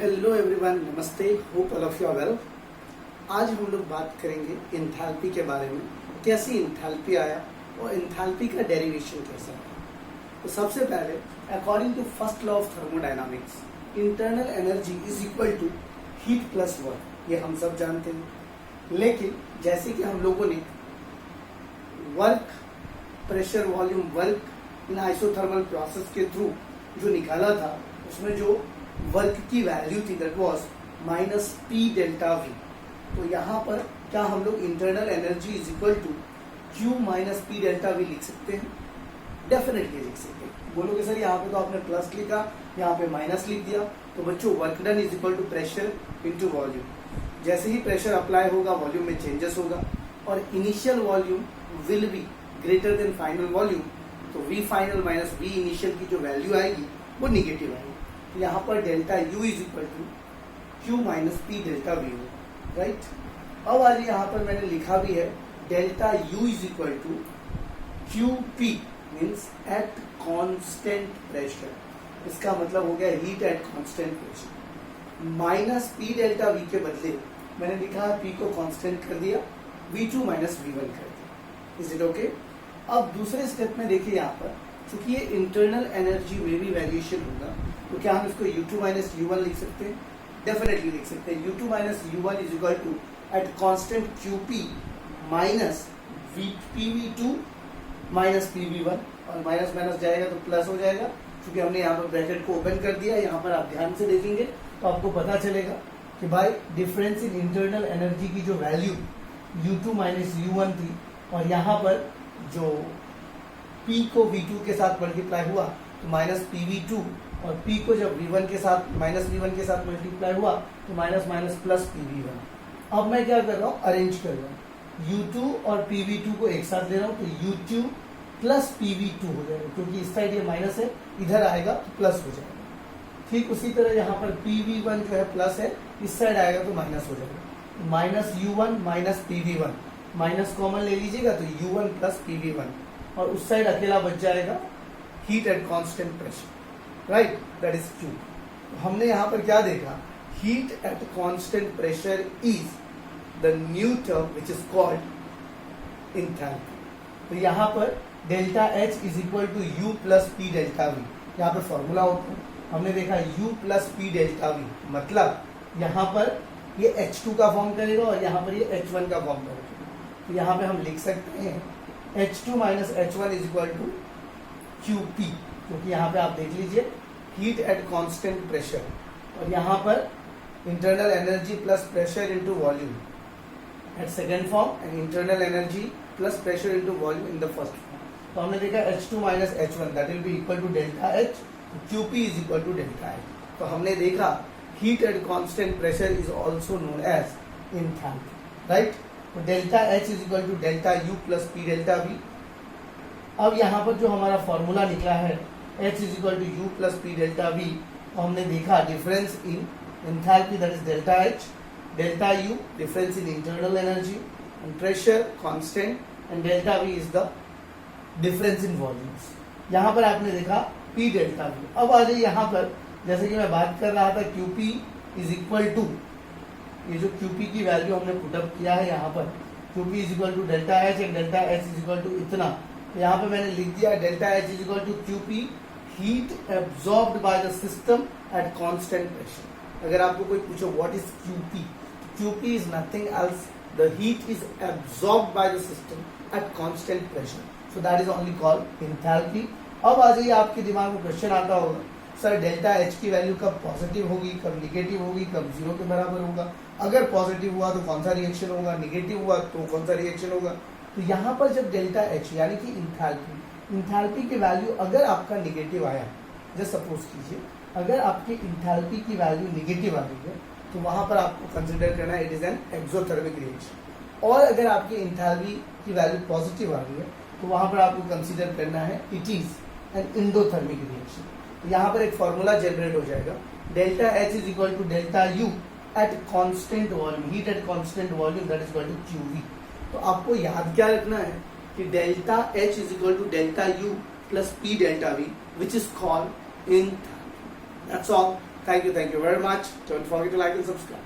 Hello everyone, नमस्ते, hope all of you are well. आज हम लोग बात करेंगे एंथैल्पी के बारे में, कैसी एंथैल्पी आया और एंथैल्पी का डेरिवेशन कैसा है। तो सबसे पहले according to first law of thermodynamics, internal energy is equal to heat plus work, ये हम सब जानते हैं। लेकिन जैसे कि हम लोगों ने work, pressure, volume, work in isothermal process के थ्रू जो निकाला था, उसमें जो वर्क की वैल्यू थी that was minus P delta V. तो यहाँ पर क्या हम लोग internal energy is equal to Q minus P delta V लिख सकते हैं? डेफिनेटली लिख सकते हैं। बोलोगे सर यहाँ पे तो आपने प्लस लिखा, यहाँ पे माइनस लिख दिया। तो बच्चों, work done is equal to pressure into volume. जैसे ही प्रेशर अप्लाई होगा, वॉल्यूम में चेंजेस होगा और initial volume will be greater than final volume. तो V final minus V initial की जो वैल्यू आएगी वो निगेटिव आएगी। यहाँ पर delta U is equal to Q minus P delta V हो, राइट। अब आज यहाँ पर मैंने लिखा भी है delta U is equal to Q P means eight constant pressure. इसका मतलब हो गया heat at constant pressure. Minus P delta we के बदले मैंने लिखा पी को कांस्टेंट कर दिया, V2 माइनस V1 कर दिया। Is it okay? अब दूसरे स्टेप में देखिए, यहाँ पर चूंकि ये इंटरनल एनर्जी में भी वेरिएशन होगा, तो क्या हम इसको U2 माइनस U1 लिख सकते हैं? डेफिनेटली लिख सकते हैं। U2 minus U1 is equal to at constant QP minus PV2 minus PV1, और माइनस माइनस जाएगा तो प्लस हो जाएगा। क्योंकि हमने यहाँ पर ब्रैकेट को ओपन कर दिया। यहाँ पर आप ध्यान से देखेंगे तो आपको पता चलेगा कि भाई डिफरेंस इन इंटरनल एनर्जी की जो वैल्यू U2 माइनस U1 थी, और यहाँ पर जो P को V2 के साथ मल्टीप्लाई हुआ तो माइनस PV2, और P को जब V1 के साथ माइनस V1 के साथ मल्टीप्लाई हुआ तो माइनस माइनस प्लस PV1। अब मैं क्या कर रहा हूँ, अरेंज कर रहा हूँ। U2 और PV2 को एक साथ ले रहा हूँ तो U2 प्लस PV2 हो जाएगा, क्योंकि इस साइड ये माइनस है, इधर आएगा तो प्लस हो जाएगा। ठीक उसी तरह यहाँ पर PV1 जो है प्लस है, इस साइड आएगा तो माइनस हो जाएगा। Minus U1 minus PV1, minus common ले लीजिएगा तो U1 प्लस PV1, और उस साइड अकेला बच जाएगा heat at constant pressure, right, that is Q। हमने यहाँ पर क्या देखा, heat at constant pressure is the new term which is called enthalpy. तो यहाँ पर delta H is equal to U plus P delta V, यहाँ पर फॉर्मूला होता है। हमने देखा U plus P delta V, मतलब यहाँ पर ये H2 का फॉर्म करेगा और यहाँ पर ये H1 का फॉर्म करेगा। तो यहाँ पे हम लिख सकते हैं H2 minus H1 is equal to QP, क्योंकि यहाँ पे आप देख लीजिए हीट एट कांस्टेंट प्रेशर, और यहाँ पर internal energy plus pressure into volume at second form, and internal energy plus pressure into volume in the first form. तो हमने देखा H2 minus H1 that will be equal to delta H, QP is equal to delta H। तो हमने देखा heat at constant pressure is also known as enthalpy, right. तो delta H is equal to delta U plus P delta V। अब यहाँ पर जो हमारा formula निकला है H is equal to U plus P delta V, तो हमने देखा difference in enthalpy that is delta H, delta U difference in internal energy, and pressure constant, and delta V is the difference in volumes. यहाँ पर आपने देखा P delta V। अब आ जाइए यहाँ पर, जैसे कि मैं बात कर रहा था QP इज इक्वल टू, ये जो QP की वैल्यू हमने पुटअप किया है यहाँ पर, QP is equal to delta H and delta H is equal to इतना। तो यहाँ पे मैंने लिख दिया delta H is equal to QP heat absorbed by the system at constant pressure. अगर आपको कोई पूछो what is QP, QP is nothing else the heat is absorbed by the system at constant pressure, so that is only called enthalpy. अब आ जाइए, आपके दिमाग में क्वेश्चन आता होगा, सर डेल्टा H की वैल्यू कब पॉजिटिव होगी, कब निगेटिव होगी, कब जीरो के बराबर होगा? अगर पॉजिटिव हुआ तो कौन सा रिएक्शन होगा, निगेटिव हुआ तो कौन सा रिएक्शन होगा? तो यहाँ पर जब डेल्टा H यानी कि इंथैल्पी की वैल्यू अगर आपका निगेटिव आया, जस्ट सपोज कीजिए अगर आपकी इंथैल्पी की वैल्यू निगेटिव आ रही है, तो वहां पर आपको कंसिडर करना है it is an exothermic reaction. और अगर आपकी इंथैल्पी की वैल्यू पॉजिटिव आ रही है, तो वहां पर आपको कंसिडर करना है it is an endothermic reaction. तो यहाँ पर एक फॉर्मूला जनरेट हो जाएगा, delta H is equal to delta U at constant volume, heat at constant volume that is equal to QV। तो आपको याद क्या रखना है कि delta H is equal to delta U plus P delta V, which is called enthalpy. That's all. Thank you very much. Don't forget to like and subscribe.